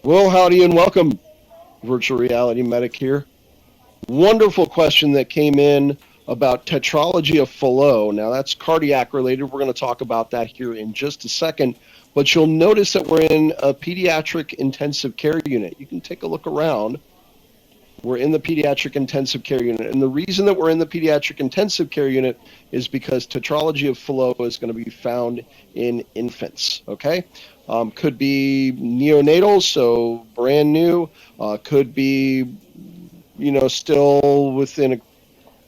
Well, howdy and welcome, Virtual Reality Medic here. Wonderful question that came in about Tetralogy of Fallot. Now, that's cardiac related. We're going to talk about that here in just a second. But you'll notice that we're in a pediatric intensive care unit. You can take a look around. We're in the pediatric intensive care unit. And the reason that we're in the pediatric intensive care unit is because Tetralogy of Fallot is going to be found in infants, okay? Could be neonatal, so brand new. Could be, still within a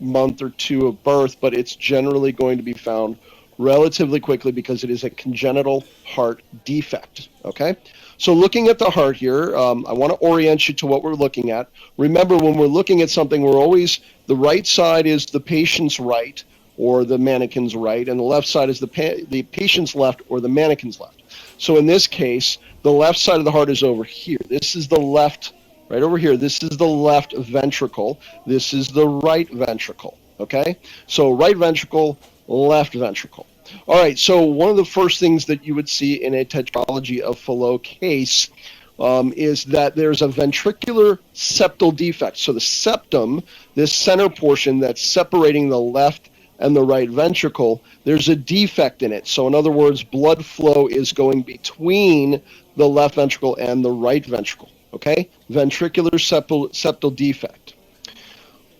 month or two of birth, but it's generally going to be found relatively quickly because it is a congenital heart defect, okay? So looking at the heart here, I want to orient you to what we're looking at. Remember, when we're looking at something, we're always, the right side is the patient's right or the mannequin's right, and the left side is the patient's left or the mannequin's left. So in this case, the left side of the heart is over here. This is the left, right over here. This is the left ventricle. This is the right ventricle, okay? So right ventricle, left ventricle. All right, so one of the first things that you would see in a Tetralogy of Fallot case is that there's a ventricular septal defect. So the septum, this center portion that's separating the left and the right ventricle, there's a defect in it. So in other words, blood flow is going between the left ventricle and the right ventricle, okay? Ventricular septal defect.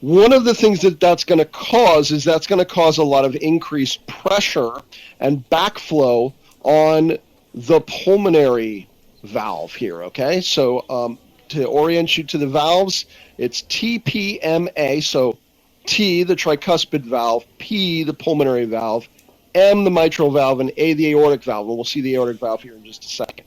One of the things that that's going to cause is that's going to cause a lot of increased pressure and backflow on the pulmonary valve here, okay? So to orient you to the valves, it's TPMA, so T, the tricuspid valve, P, the pulmonary valve, M, the mitral valve, and A, the aortic valve. And we'll see the aortic valve here in just a second.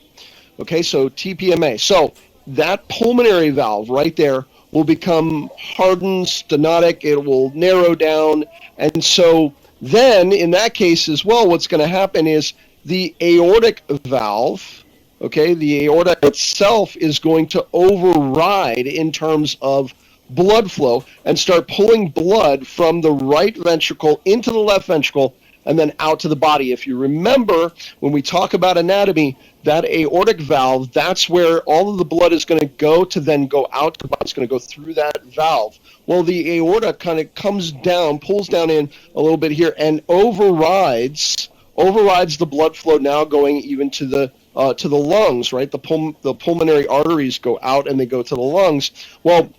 Okay, so TPMA. So that pulmonary valve right there will become hardened, stenotic, it will narrow down. And so then in that case as well, what's going to happen is the aortic valve, okay, the aorta itself is going to override in terms of blood flow and start pulling blood from the right ventricle into the left ventricle and then out to the body. If you remember, when we talk about anatomy, that aortic valve, that's where all of the blood is going to go to then go out to the body. It's going to go through that valve. Well, the aorta kind of comes down, pulls down in a little bit here, and overrides the blood flow now going even to the lungs, right? The pulmonary arteries go out and they go to the lungs. Well,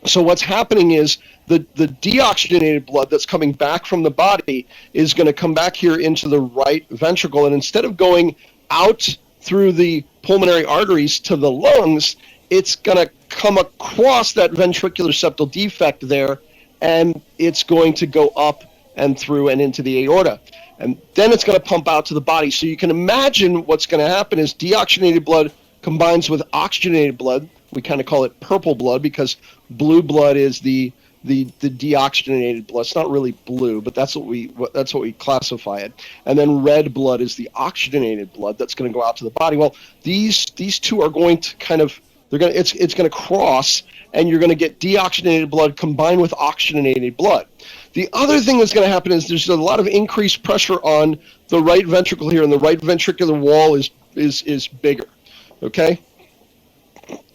so what's happening is the deoxygenated blood that's coming back from the body is going to come back here into the right ventricle, and instead of going out through the pulmonary arteries to the lungs, it's going to come across that ventricular septal defect there, and it's going to go up and through and into the aorta. And then it's going to pump out to the body. So you can imagine what's going to happen is deoxygenated blood combines with oxygenated blood. We kind of call it purple blood because blue blood is the deoxygenated blood. It's not really blue, but that's what we classify it. And then red blood is the oxygenated blood that's going to go out to the body. Well, these two are going to kind of it's going to cross, and you're going to get deoxygenated blood combined with oxygenated blood. The other thing that's going to happen is there's a lot of increased pressure on the right ventricle here, and the right ventricular wall is bigger. Okay,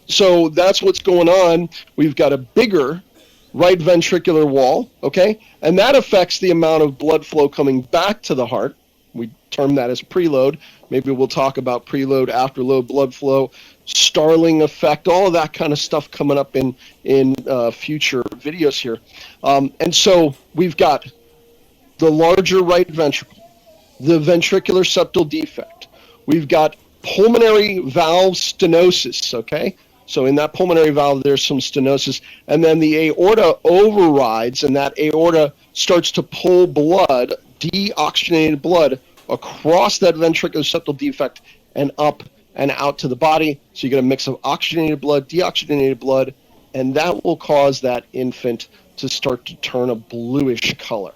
so that's what's going on. We've got a bigger right ventricular wall, okay? And that affects the amount of blood flow coming back to the heart. We term that as preload. Maybe we'll talk about preload, afterload, blood flow, Starling effect, all of that kind of stuff coming up in future videos here. And so we've got the larger right ventricle, the ventricular septal defect. We've got pulmonary valve stenosis, okay? So in that pulmonary valve, there's some stenosis. And then the aorta overrides, and that aorta starts to pull blood, deoxygenated blood, across that ventricular septal defect and up and out to the body. So you get a mix of oxygenated blood, deoxygenated blood, and that will cause that infant to start to turn a bluish color.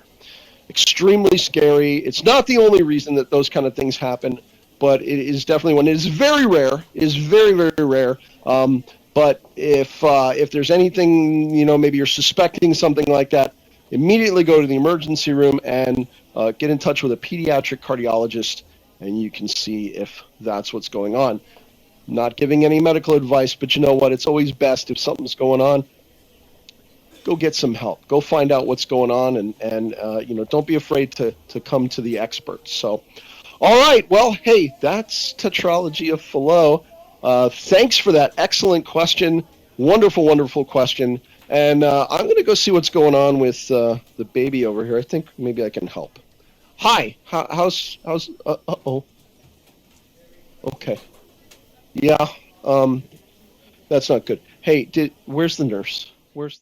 Extremely scary. It's not the only reason that those kind of things happen, but it is definitely one. It is very rare. It is very, very rare. But if there's anything, maybe you're suspecting something like that, immediately go to the emergency room and get in touch with a pediatric cardiologist, and you can see if that's what's going on. Not giving any medical advice, but you know what? It's always best if something's going on, go get some help. Go find out what's going on, and don't be afraid to come to the experts. So, all right. Well, hey, that's Tetralogy of Fallot. Thanks for that excellent question. Wonderful, wonderful question. And I'm going to go see what's going on with the baby over here. I think maybe I can help. Hi. How's? Uh-oh. Okay. Yeah. That's not good. Hey, where's the nurse? Where's